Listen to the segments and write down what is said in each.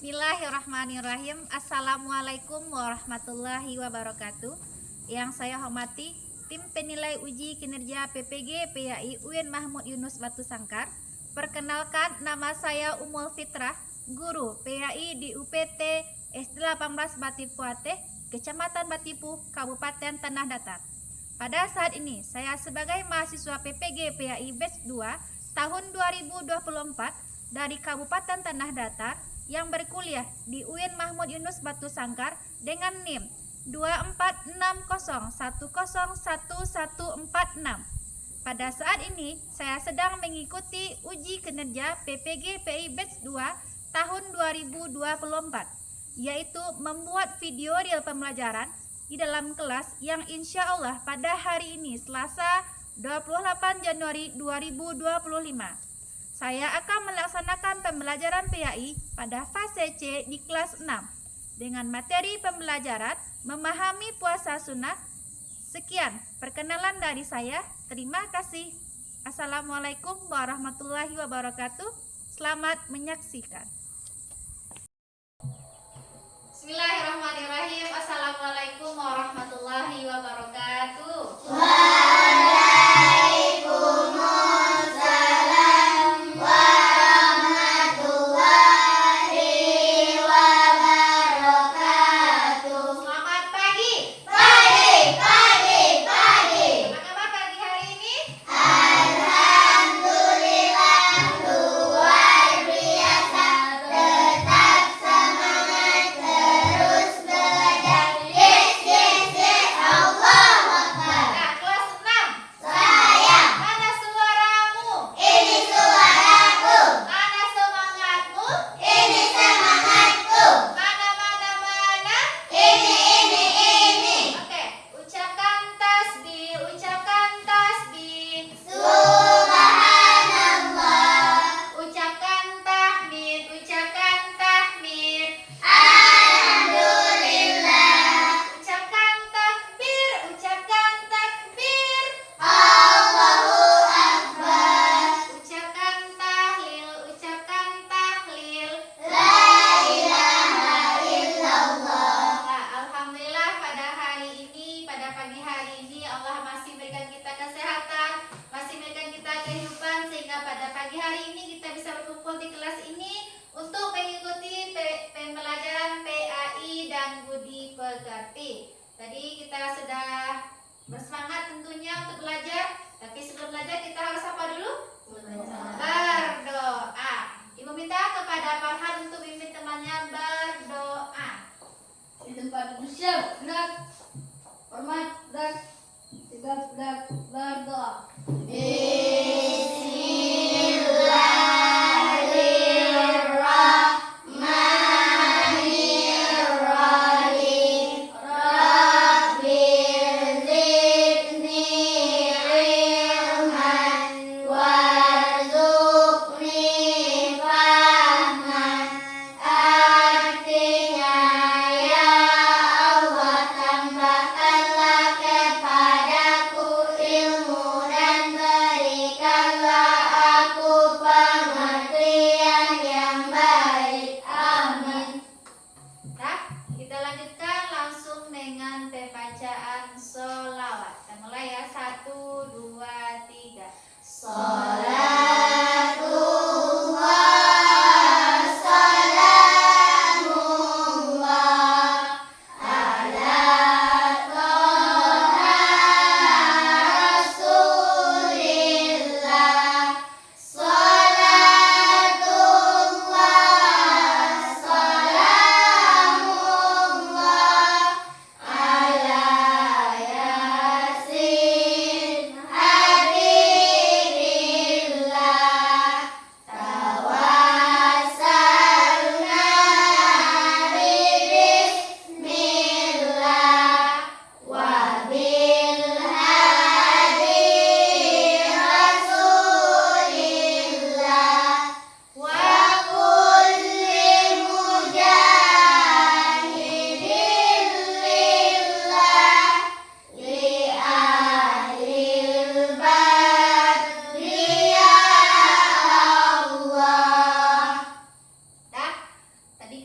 Bismillahirrahmanirrahim. Assalamualaikum warahmatullahi wabarakatuh. Yang saya hormati tim penilai uji kinerja PPG PAI UIN Mahmud Yunus Batu Sangkar. Perkenalkan, nama saya Umul Fitrah, guru PAI di UPT S18 Batipu Ateh, Kecamatan Batipu, Kabupaten Tanah Datar. Pada saat ini, saya sebagai mahasiswa PPG PAI Batch 2 tahun 2024 dari Kabupaten Tanah Datar yang berkuliah di UIN Mahmud Yunus Batu Sangkar dengan NIM 2460101146. Pada saat ini, saya sedang mengikuti uji kinerja PPG PAI Batch 2 tahun 2024, yaitu membuat video real pembelajaran di dalam kelas yang insya Allah pada hari ini Selasa 28 Januari 2025. Saya akan melaksanakan pembelajaran PAI pada fase C di kelas 6 dengan materi pembelajaran memahami puasa sunnah. Sekian perkenalan dari saya. Terima kasih. Assalamualaikum warahmatullahi wabarakatuh. Selamat menyaksikan. Bismillahirrahmanirrahim. Assalamualaikum warahmatullahi wabarakatuh.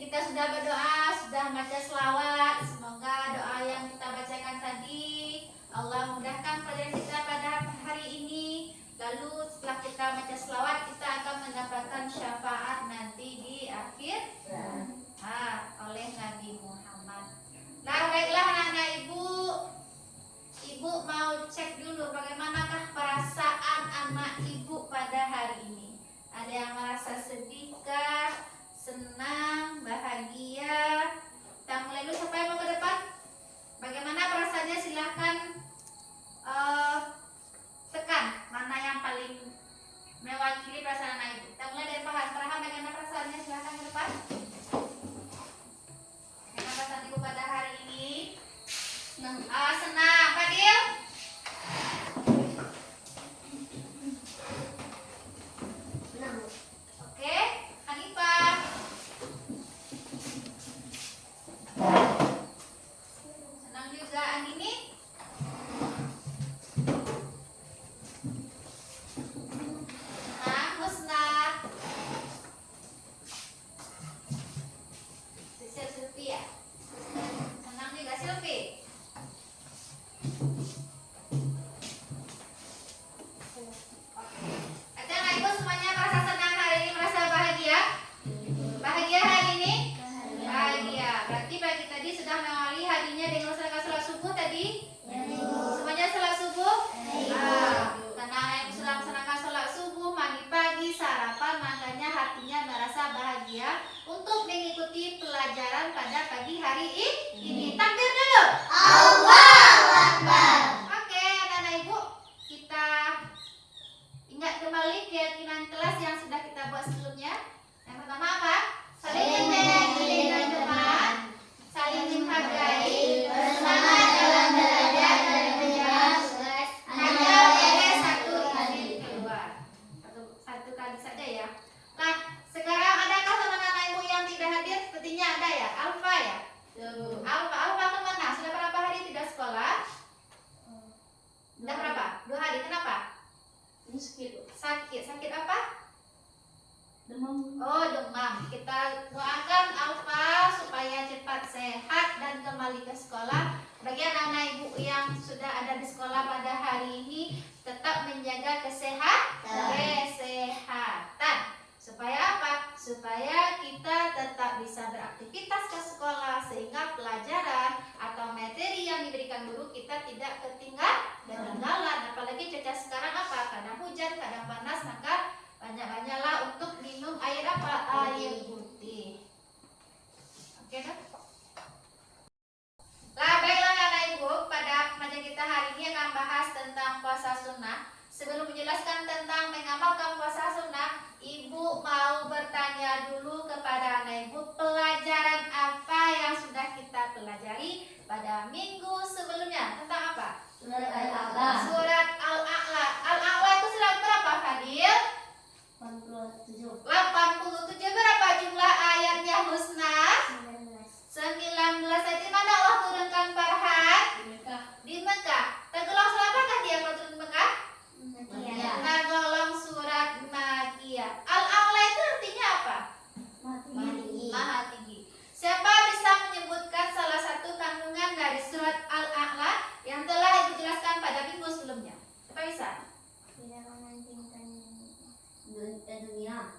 kita sudah berdoa, sudah baca selawat. Semoga doa yang kita bacakan tadi Allah mudahkan pelajaran kita pada hari ini. Lalu setelah kita baca selawat, kita akan mendapatkan syafaat nanti di akhir oleh Nabi Muhammad. Nah, baiklah anak-anak ibu. Ibu mau cek dulu bagaimanakah perasaan anak ibu pada hari ini. Ada yang merasa sedihkah, senang, bahagia? Kita mulai dulu, siapa yang mau ke depan? Bagaimana perasaannya? Silahkan tekan mana yang paling mewakili perasaan anak ibu. Kita mulai dari Farhan. Bagaimana perasaannya? Silahkan ke depan. Bagaimana perasaan ibu pada hari ini? Senang. Fadil? Oke, Hanifah. Senang juga. Andini? Senang. Husna? Sylvia? Senang juga. Sylvie? Ada nggak ibu semuanya merasa senang hari ini, merasa bahagia? Bahagia hari ini? Bahagia. Berarti pagi tadi sudah mengawali harinya dengan salat subuh tadi? Semuanya salat subuh? Karena ibu sudah melaksanakan salat subuh, mandi pagi, sarapan, makanya hatinya merasa bahagia untuk mengikuti pelajaran pada pagi hari ini. Takbir dulu. Allahu Akbar. Oke, anak-anak ibu, kita ingat kembali keyakinan kelas yang sudah kita buat sebelumnya. Yang pertama apa? Saling menyayangi dan teman, saling menghargai, bersemangat dalam belajar dan menjaga tugas. Hanya boleh satu kali keluar. Satu kali saja ya. Nah, sekarang adakah teman anak ibu yang tidak hadir? Sepertinya ada ya. Alfa ya. Alfa kemana? Sudah berapa hari tidak sekolah? Sudah berapa? 2 hari. Kenapa? Sakit apa? Demam. Oh, demam. Kita doakan Alfa supaya cepat sehat dan kembali ke sekolah. Bagi anak-anak ibu yang sudah ada di sekolah pada hari ini, tetap menjaga kesehatan. Supaya apa? Supaya kita tetap bisa beraktivitas ke sekolah, sehingga pelajaran atau materi yang diberikan guru kita tidak ketinggalan. Apalagi cuaca sekarang apa? Kadang hujan, kadang panas, maka banyak-banyaklah untuk minum air apa? Air putih. Oke kan? Baiklah anak ibu, pada pelajaran kita hari ini akan bahas tentang puasa sunnah. Sebelum menjelaskan tentang mengamalkan puasa sunnah, ibu mau bertanya dulu kepada anak ibu, pelajaran apa yang sudah kita pelajari pada minggu sebelumnya? Tentang apa? Surat Al-A'la. Surat Al-A'la. Al-A'la itu surat berapa, Fadil? 87. 87. Berapa jumlah ayatnya, Husna? 19 ayat. Di mana Allah turunkan Farhan? Di Mekah. Tergolong surat apakah dia kalau turun di Mekah? Tergolong surat Makiyah. Al-A'la itu artinya apa? Maha tinggi. Siapa bisa menyebutkan salah satu kandungan dari surat Al-A'la yang telah Ibu jelaskan pada minggu sebelumnya? Siapa bisa?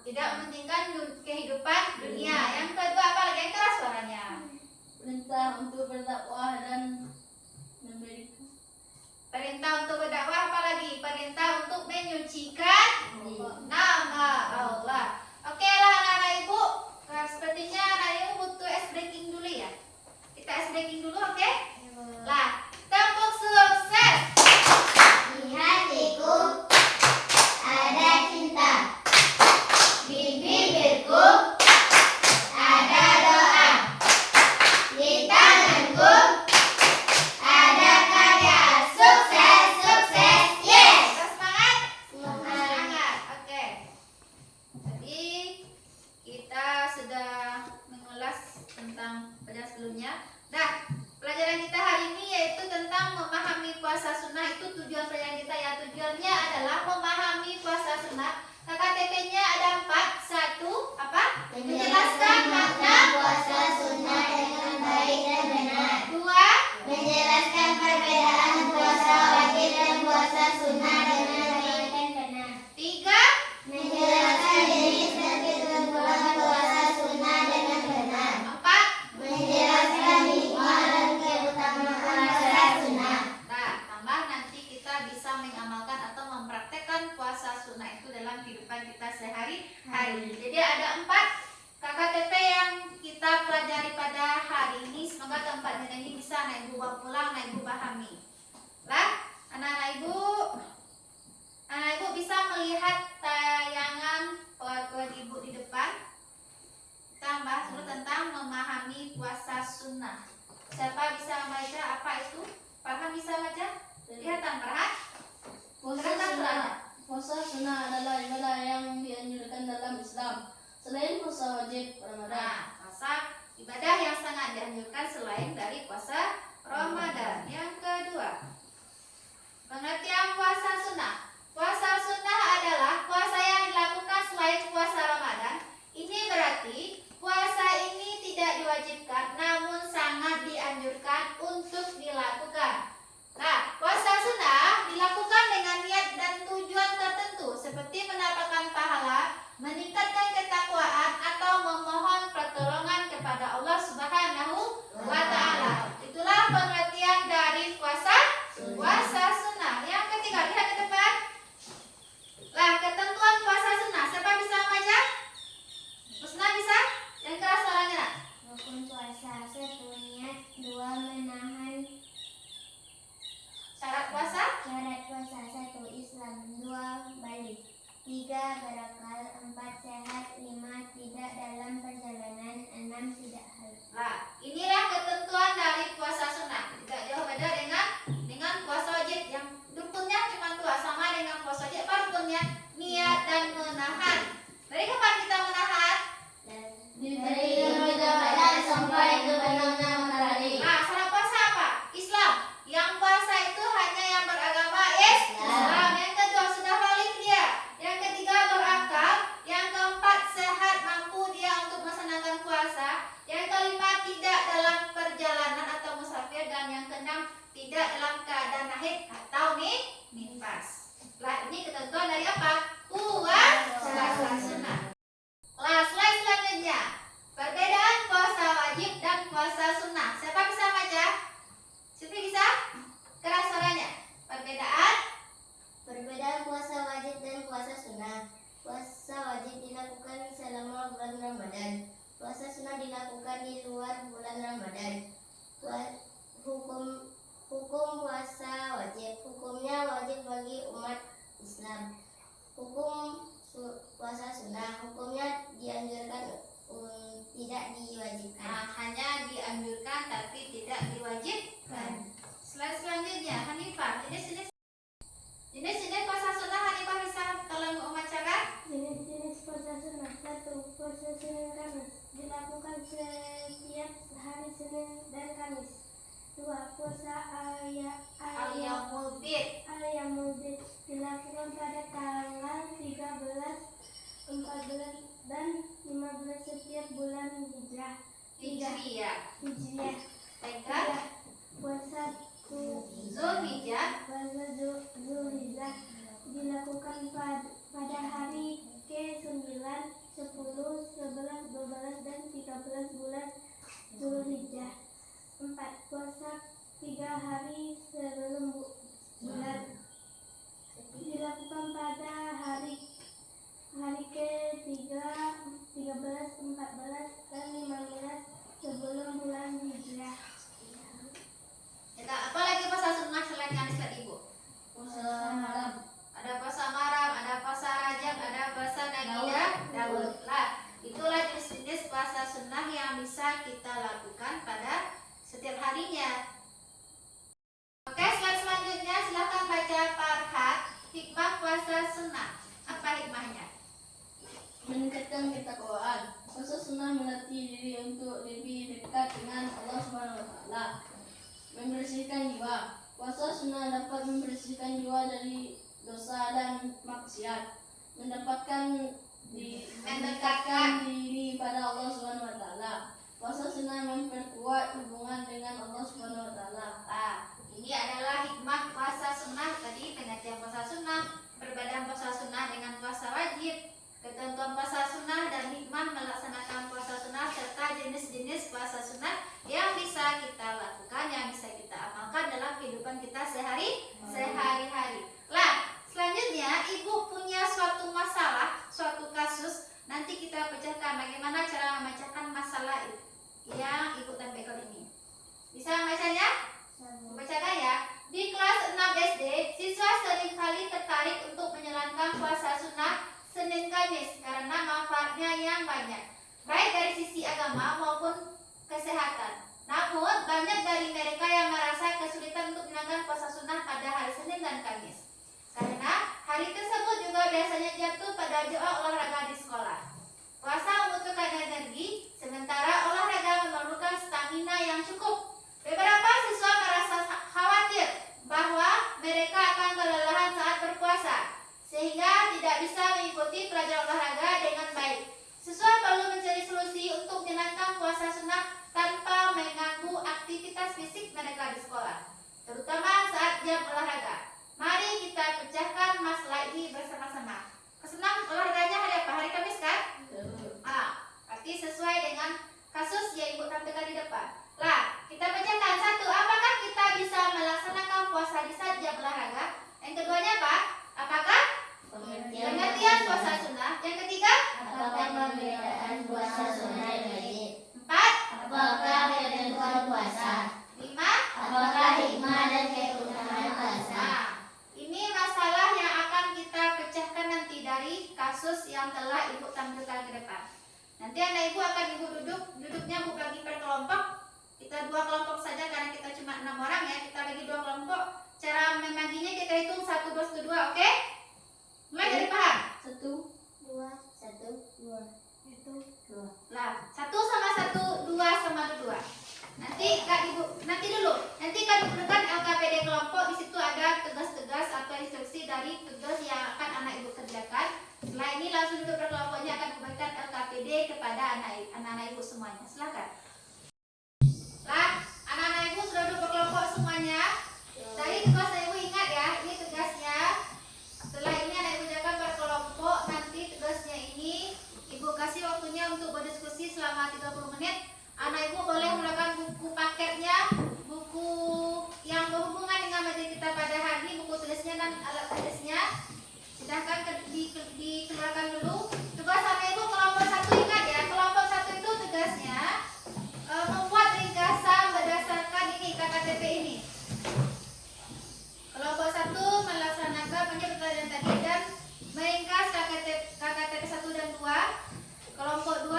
Tidak mementingkan kehidupan dunia. Yang kedua apa lagi? Yang keras suaranya. Perintah untuk berdakwah dan memberikan. Perintah untuk berdakwah, apa lagi? Perintah untuk menyucikan nama Allah. Oke lah anak-anak ibu. Nah, sepertinya anak ibu butuh ice breaking dulu ya. Kita ice breaking dulu, oke? Lah, tepuk sukses. Di hatiku ada cinta, di bibirku ada doa, di tanganku ada karya. Sukses, sukses, yes. Kita semangat? Semangat. Semangat, oke. Tadi kita sudah mengulas tentang pelajaran sebelumnya. Nah, pelajaran kita hari ini yaitu tentang memahami puasa sunnah. Itu tujuan pelajaran kita ya. Tujuannya adalah memahami puasa sunnah. KKTP-nya ada 4. 1, apa? Menjelaskan makna puasa ibu bawa pulang, nah ibu pahami. Lah, anak-anak ibu bisa melihat tayangan PowerPoint ibu di depan. Kita bahas dulu tentang memahami puasa sunnah. Siapa bisa membaca apa itu? Farhan bisa baca? Kelihatan Farhan? Puasa sunnah adalah ibadah yang dianjurkan dalam Islam. Selain puasa wajib Ramadan. Nah, puasa ibadah yang sangat dianjurkan selain dari puasa Ramadan. Yang kedua, pengertian puasa sunnah. Puasa sunnah adalah puasa yang dilakukan selain puasa Ramadan. Ini berarti puasa ini tidak diwajibkan, namun sangat dianjurkan untuk dilakukan. Nah, puasa sunnah dilakukan dengan niat dan tujuan tertentu, seperti mendapatkan pahala, meningkatkan ketakwaan, atau memohon pertolongan kepada Allah Subhanahu wa Ta'ala. Itulah pengertian dari puasa sunnah. Yang ketiga, lihat ke depan. Lah, ketentuan puasa sunnah. Siapa bisa membaca? Musnah bisa? Yang keras suaranya nak. Rukun puasa 1 niat, 2 menahan. Syarat puasa? Syarat puasa 1 Islam, 2 balik, 3 berakal, 4 sehat, 5 tidak dalam perjalanan, 6 tidak haid. Nah, inilah ketentuan dari puasa sunnah. Tidak jauh beda dengan puasa wajib. Yang rukunnya cuma 2, sama dengan puasa wajib. Apa rukunnya? Niat dan menahan. Dari kapan kita menahan? Dari Ramadan sampai terbenamnya matahari. Nah, syarat puasa apa? Islam. Yang puasa itu hanya yang beragama Islam. Yang kedua, sudah balik dia. Yang ketiga, berakal. Yang keempat, sehat, mampu dia untuk melaksanakan puasa. Yang kelima, tidak dalam perjalanan atau musafir. Dan yang keenam, tidak dalam keadaan haid atau nifas. Nah, ini ketentuan dari apa? Puasa sunnah. Nah, slide selanjutnya. Perbedaan puasa wajib dan puasa sunnah. Siapa bisa baca? Siapa bisa? Keras suaranya. Perbedaan puasa wajib dan puasa sunnah. Puasa wajib dilakukan selama bulan Ramadan. Puasa sunnah dilakukan di luar bulan Ramadan. Hukum puasa wajib. Hukumnya wajib bagi umat Islam. Hukum puasa sunnah. Hukumnya dianjurkan, tidak diwajibkan. Nah, hanya dianjurkan tapi tidak diwajibkan. Slide selanjutnya, Hanifah. Jenis-jenis puasa sunnah, Hanifah bisa tolong membacakan? Jenis-jenis puasa sunnah. 1. Puasa Senin Kamis dilakukan setiap hari Senin dan Kamis. 2. Puasa Ayyamul Bid. Ayyamul Bid dilakukan pada tanggal 13, 14 dan 15 setiap bulan Hijriah. Hijriyah. 3. Puasa Puasa Zulhijjah. Zulhijjah dilakukan pada hari ke-9, 10, 11, 12 dan 13 bulan Zulhijjah. 4. Puasa 3 hari sebelum bulan dilakukan pada hari ke-3, 13, 14 dan 15 sebelum bulan Hijriah. Apa lagi puasa sunnah selain yang disebut ibu? Puasa malam. Ada puasa malam, ada puasa Rajab, ada puasa Daud. Lah, itulah jenis-jenis puasa sunnah yang bisa kita lakukan pada setiap harinya. Oke, slide selanjutnya silakan baca Farhat. Hikmah puasa sunnah. Apa hikmahnya? Meningkatkan ketakwaan. Puasa sunnah melatih diri untuk lebih dekat dengan Allah Subhanahu wa Ta'ala. Membersihkan jiwa. Puasa sunnah dapat membersihkan jiwa dari dosa dan maksiat. Mendapatkan mendekatkan diri pada Allah Subhanahu wa Ta'ala. Puasa sunnah memperkuat hubungan dengan Allah Subhanahu wa Ta'ala. Nah, ini adalah hikmah puasa sunnah. Tadi pengertian puasa sunnah, perbedaan puasa sunnah dengan puasa wajib, ketentuan puasa sunnah dan hikmah melaksanakan puasa sunnah, serta jenis-jenis puasa sunnah yang bisa kita lakukan, yang bisa kita amalkan dalam kehidupan kita sehari-hari. Lah, selanjutnya ibu punya suatu masalah, suatu kasus. Nanti kita pecahkan bagaimana cara memecahkan masalah yang ibu sampaikan ini. Bisa membacanya? kemajuan olahraga di sekolah. Puasa membutuhkan energi, sementara olahraga memerlukan stamina yang cukup. Beberapa siswa merasa khawatir bahwa mereka akan kelelahan saat berpuasa, sehingga tidak bisa mengikuti pelajaran olahraga dengan baik. Siswa perlu mencari solusi untuk menyenangkan puasa sunnah tanpa mengganggu aktivitas fisik mereka di sekolah, terutama saat jam olahraga. Mari kita pecahkan masalah ini bersama-sama. Kesenang olahraganya hari apa? Hari Kamis kan? Berarti sesuai dengan kasus yang Ibu tampilkan di depan. Lah, kita pecahkan. Satu, apakah kita bisa melaksanakan puasa di saat jam olahraga? Yang keduanya apa? Apakah pengertian puasa sunnah? Yang ketiga? Apakah perbedaan puasa sunnah dan wajib? Empat? Apakah ketentuan puasa? Lima? Apakah hikmah dan keutamaan puasa? Nah, ini masalah yang akan kita pecahkan nanti dari kasus yang telah Ibu tampilkan ke depan. Nanti anak Ibu akan duduknya Bu bagi per kelompok. Kita 2 kelompok saja karena kita cuma 6 orang ya. Kita bagi 2 kelompok. Cara membaginya kita hitung 1, 2, 1, 2, oke? Mulai dari paham? 1, 2, 1, 2. itu 2. Lah, 1 sama 1, 2 sama 2. Nanti Kak Ibu, nanti dulu. Nanti Kak dudukkan LKPD kelompok, di situ ada tugas-tugas atau instruksi dari tugas yang akan anak Ibu kerjakan. Setelah ini langsung duduk berkelompoknya akan memberikan LKPD kepada anak-anak Ibu semuanya. Silakan. Lah, anak-anak Ibu sudah duduk berkelompok semuanya. Tadi tugas Ibu ingat ya, ini tugasnya. Setelah ini anak Ibu jangan berkelompok, nanti tugasnya ini Ibu kasih waktunya untuk berdiskusi selama 30 menit. Anak Ibu boleh melakukan buku paketnya, buku yang berhubungan dengan materi kita pada hari ini, buku tulisnya dan alat tulisnya. Silahkan dikeluarkan dulu. Tugas anak Ibu kelompok 1 ingat ya, kelompok 1 itu tugasnya membuat ringkasan berdasarkan ini KKTP ini. Kelompok 1 melaksanakan penjelasan tadi dan meringkas KKTP 1 dan 2. Kelompok 2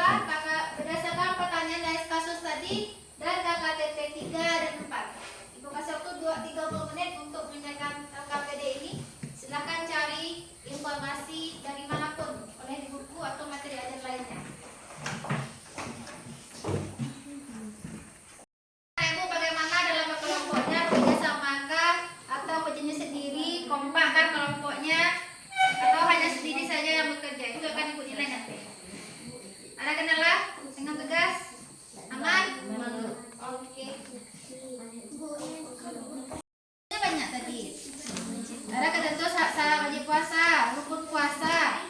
berdasarkan pertanyaan dari kasus tadi dan KKTP 3 dan 4. Ibu kasih waktu 30 menit untuk menyelesaikan KKPD ini. Silakan cari informasi dari manapun, oleh di buku atau materi ajar lainnya. Ibu bagaimana dalam kelompoknya, bekerja sama kah atau berjenis sendiri, kompak kan kelompoknya, atau hanya sendiri saja yang bekerja? Itu akan Ibu nilai nanti. Ada kendala dengan tugas? Aman? Oke. Banyak tadi. Ada ketentuan syarat wajib puasa, rukun puasa.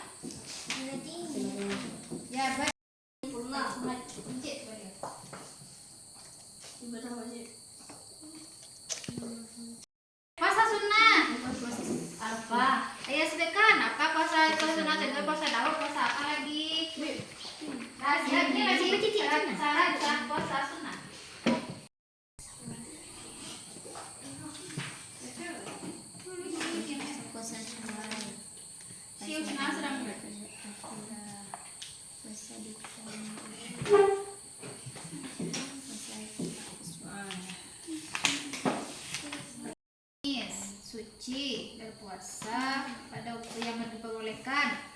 Ya, baik. ibadah wajib. Puasa sunnah. Apa? Ayo sebutkan apa puasa sunnah, contoh puasa Daud, puasa apa lagi? Rahasia ini masih syarat puasa sunnah. Puasa sunnah. Siu sunnah sedang Puasa di suci berpuasa pada waktu yang diperbolehkan.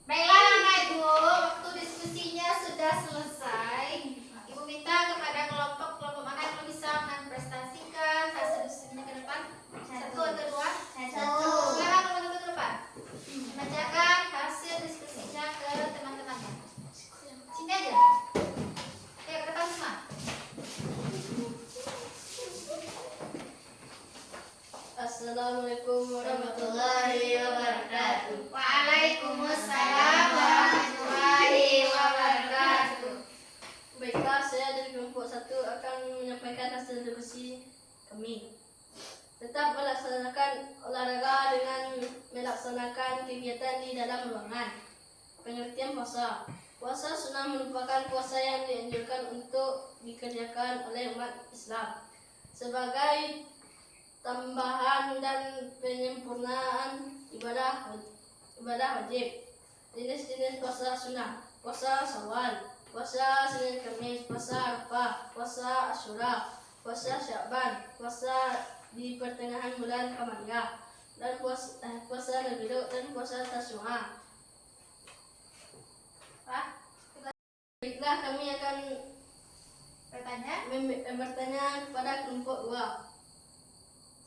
Baiklah anak Ibu, waktu diskusinya sudah selesai. Ibu minta kepada kelompok mana yang belum bisa mempresentasikan hasil diskusinya ke depan. 1 atau 2? 1. Sekarang kelompok 1 ke depan. Bacakan hasil diskusinya ke teman-temannya. Sini aja. Oke, ke depan semua. Assalamualaikum warahmatullahi wabarakatuh. Waalaikumsalam warahmatullahi wabarakatuh. Baiklah, saya dari kelompok 1 akan menyampaikan hasil diskusi kami. Tetap melaksanakan olahraga dengan melaksanakan kegiatan di dalam ruangan. Pengertian puasa. Puasa sunnah merupakan puasa yang dianjurkan untuk dikerjakan oleh umat Islam sebagai tambahan dan penyempurnaan ibadah wajib. Jenis-jenis puasa sunnah: puasa Syawal, puasa Senin Kamis, puasa Arafah, puasa Asyura, puasa Sya'ban, puasa di pertengahan bulan Qamariyah, dan puasa Nabilu dan puasa Tasyu'a. Baiklah, kami akan bertanya kepada kelompok 2.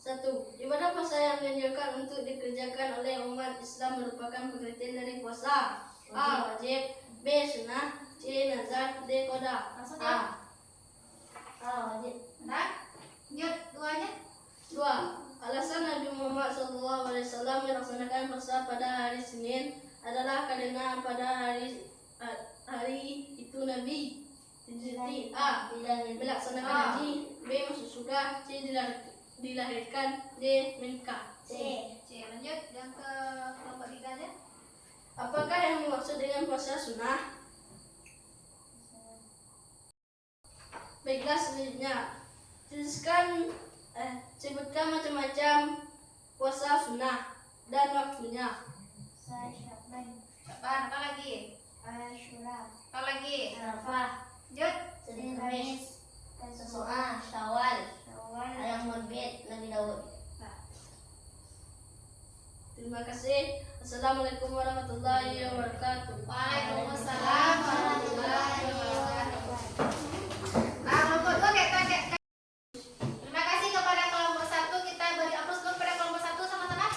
1. Ibadah puasa yang dianjurkan untuk dikerjakan oleh umat Islam merupakan pengertian dari puasa. A. Wajib. B. Sunnah. C. Nazar. D. Qada. A. Wajib. Lanjut, duanya. 2. Alasan Nabi Muhammad SAW melaksanakan puasa pada hari Senin adalah karena pada hari itu Nabi A. Melaksanakan haji. B. Masuk surga. C. Dilahirkan. D. Menikah. C. Lanjut yang ke kelompok 3 nya. Apakah yang dimaksud dengan puasa sunnah? Baiklah, selanjutnya sebutkan macam-macam puasa sunnah dan waktunya. Sya'ban. Apa lagi? Asyura. Apa lagi? Arafah. Lanjut. Senin Kamis. Tasu'a. Syawal. Ayam Marbit. Nabi Daud. Terima kasih. Assalamualaikum warahmatullahi wabarakatuh. Waalaikumsalam warahmatullahi wabarakatuh. Kelompok 2 kayak. Terima kasih kepada kelompok 1. Kita beri aplaus dulu kepada kelompok 1 sama-sama.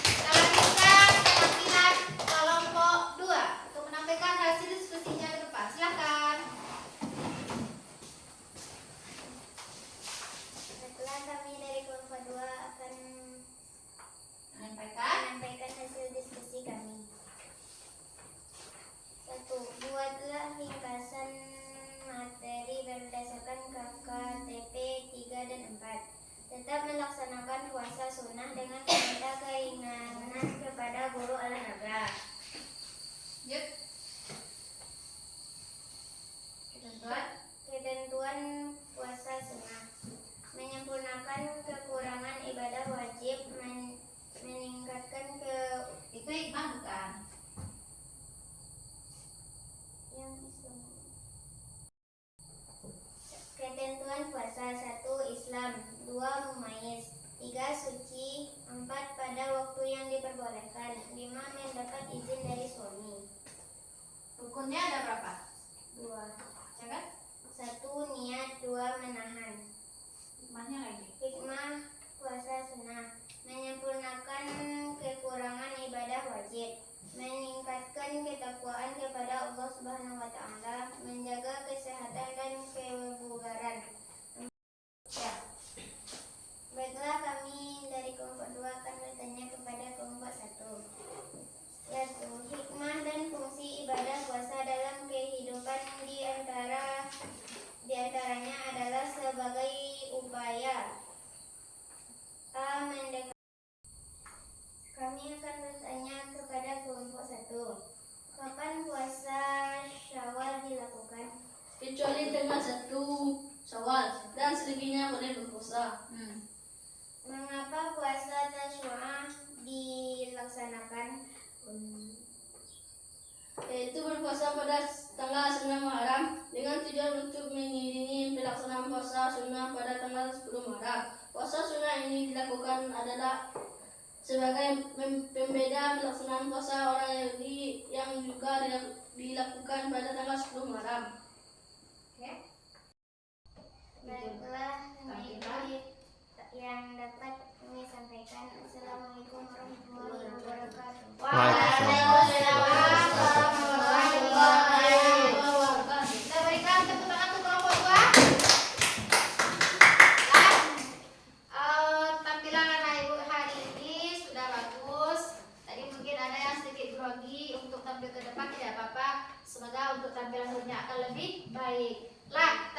Kita lanjutkan penampilan kelompok 2 untuk menampilkan hasil diskusinya ke depan. Silakan. Baiklah, kami dari kelompok 2 akan menyampaikan hasil diskusi kami. 1. Buatlah ringkasan materi berdasarkan KKTP 3 dan 4. Tetap melaksanakan puasa sunnah dengan meminta keinginan kepada guru olahraga. Lanjut. Ketentuan puasa sunnah: menyempurnakan kekurangan ibadah wajib, meningkatkan Itu hikmah bukan? yang Islam. Ketentuan puasa: 1. Islam. 2. Mumayyiz. 3. Suci. 4. Pada waktu yang diperbolehkan. 5. Mendapat izin dari suami. Rukunnya ada berapa? 2. Jangan. 1. Niat. 2. Menahan. Hikmahnya lagi. Hikmah puasa sunnah: menyempurnakan kekurangan ibadah wajib, meningkatkan ketakwaan kepada Allah Subhanahu wa taala, menjaga kesehatan dan kebugaran. Ya. Baiklah, kami dari kelompok 2 akan bertanya kepada kelompok 1. Yaitu hikmah dan fungsi ibadah puasa dalam kehidupan diantaranya adalah sebagai upaya mendekat. Kami akan bertanya kepada kelompok 1. Kapan puasa Syawal dilakukan? Kecuali tanggal 1 Syawal dan selebihnya boleh berpuasa. Mengapa puasa Tasyu'a dilaksanakan? Yaitu berpuasa pada tanggal 9 Muharram dengan tujuan untuk mengiringi pelaksanaan puasa sunnah pada tanggal 10 Muharram. Puasa sunnah ini dilakukan adalah sebagai pembeda pelaksanaan puasa orang Yahudi yang juga dilakukan pada tanggal 10 Muharram. Oke. Baiklah, ini yang dapat kami sampaikan. Assalamualaikum warahmatullahi wabarakatuh. Waalaikumsalam warahmatullahi wabarakatuh. Kita berikan tepuk tangan untuk kelompok 2. Tampilan anak ibu hari ini sudah bagus. Tadi mungkin ada yang sedikit grogi untuk tampil ke depan, tidak apa-apa. Semoga untuk tampilan berikutnya akan lebih baik.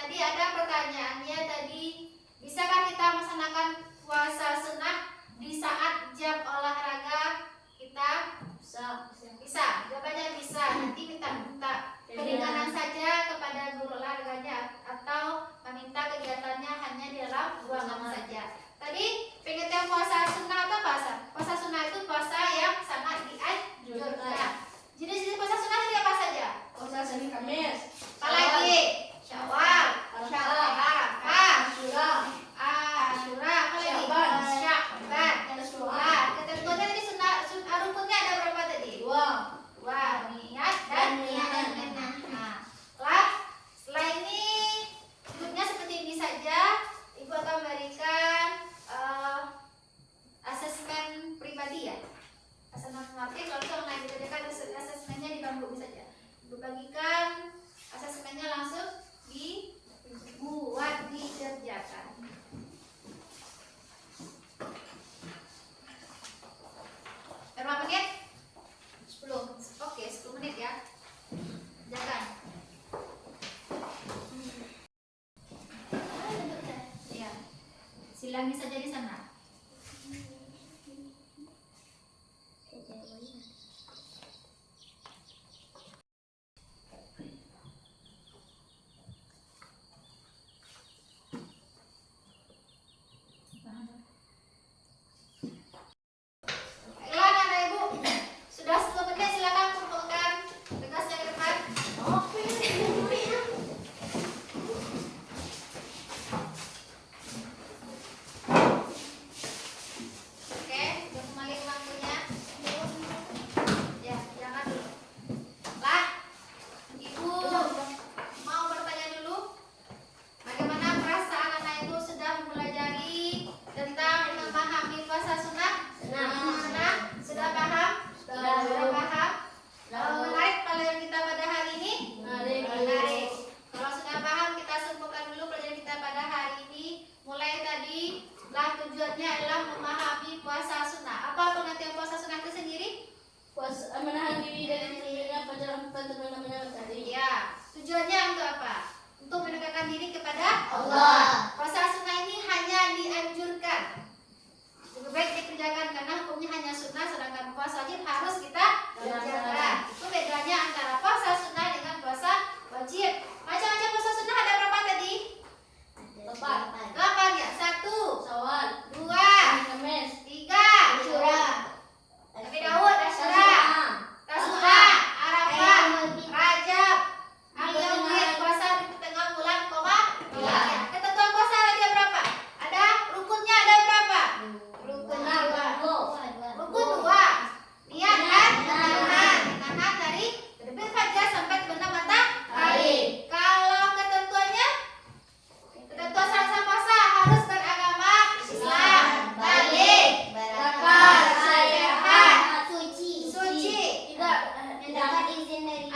Tadi ada pertanyaannya tadi, bisakah kita melaksanakan puasa sunnah di saat jam olahraga kita? Bisa. Jawabannya bisa. Nanti kita minta keringanan saja kepada guru olahraganya atau meminta kegiatannya hanya di dalam ruangan saja. Tadi pengertian puasa sunnah atau puasa? Puasa sunnah itu puasa yang sangat dianjurkan. Jenis-jenis puasa sunnah tadi apa saja? Puasa Senin Kamis. Apalagi? Syawal, Arafah, Arafah, Asyura, Asyura, apa lagi? Bilangin saja di sana. Baiklah anak ibu, sudah 10 menit, silakan kumpulkan tugasnya ke depan. Oke, udah kembali ke bangkunya. Ya, jangan dulu. Lah, ibu mau bertanya dulu, bagaimana perasaan anak ibu sedang mempelajari tentang memahami puasa sunnah? Senang? Sudah paham? Sudah paham? Menarik kalau yang kita pada hari ini? Menarik. Kalau sudah paham, kita simpulkan dulu pelajaran kita pada hari ini. Mulai tadi, lah tujuannya adalah memahami puasa sunnah. Apa pengertian puasa sunnah itu sendiri? Puasa menahan diri dari terjadinya teman-teman tadi. Ya, tujuannya untuk apa? Untuk mendekatkan diri kepada Allah. Puasa sunnah ini hanya dianjurkan. Lebih baik dikerjakan karena hukumnya hanya sunnah, sedangkan puasa wajib harus kita kerjakan. Itu bedanya antara puasa sunnah dengan puasa wajib. Macam-macam puasa sunnah ada berapa tadi? 8 ya. 1, Syawal, 2, Kamis, 3, Nabi Daud, Asyura, Tasu'a, Arafah, Rajab, Al-Yawmid, puasa di tengah bulan, ya. Ketentuan puasa ada berapa? Ada rukunnya ada berapa? Rukun 2. Niat kan? Menahan dari terbit fajar sampai terbenam matahari. Kalau ketentuannya, ketentuan syarat puasa harus beragama Islam, balik, Berakal, sehat, suci, suci. mendapat izin dari